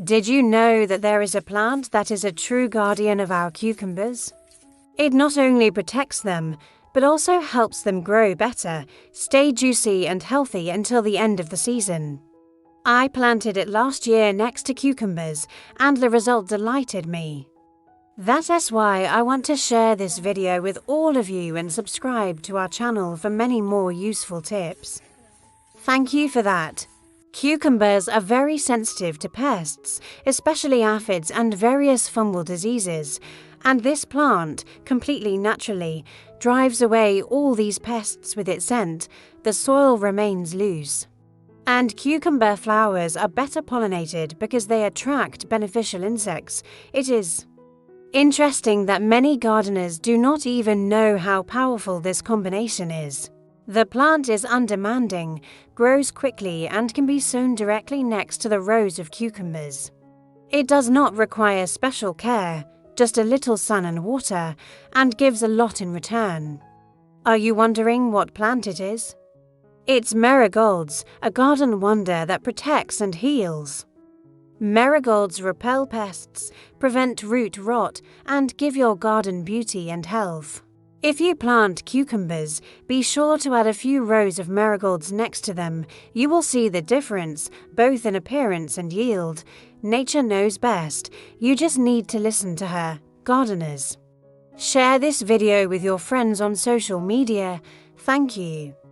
Did you know that there is a plant that is a true guardian of our cucumbers? It not only protects them, but also helps them grow better, stay juicy and healthy until the end of the season. I planted it last year next to cucumbers, and the result delighted me. That is why I want to share this video with all of you and subscribe to our channel for many more useful tips. Thank you for that. Cucumbers are very sensitive to pests, especially aphids and various fungal diseases, and this plant, completely naturally, drives away all these pests with its scent. The soil remains loose. And cucumber flowers are better pollinated because they attract beneficial insects. It is interesting that many gardeners do not even know how powerful this combination is. The plant is undemanding, grows quickly, and can be sown directly next to the rows of cucumbers. It does not require special care, just a little sun and water, and gives a lot in return. Are you wondering what plant it is? It's marigolds, a garden wonder that protects and heals. Marigolds repel pests, prevent root rot, and give your garden beauty and health. If you plant cucumbers, be sure to add a few rows of marigolds next to them. You will see the difference, both in appearance and yield. Nature knows best. You just need to listen to her, gardeners. Share this video with your friends on social media. Thank you.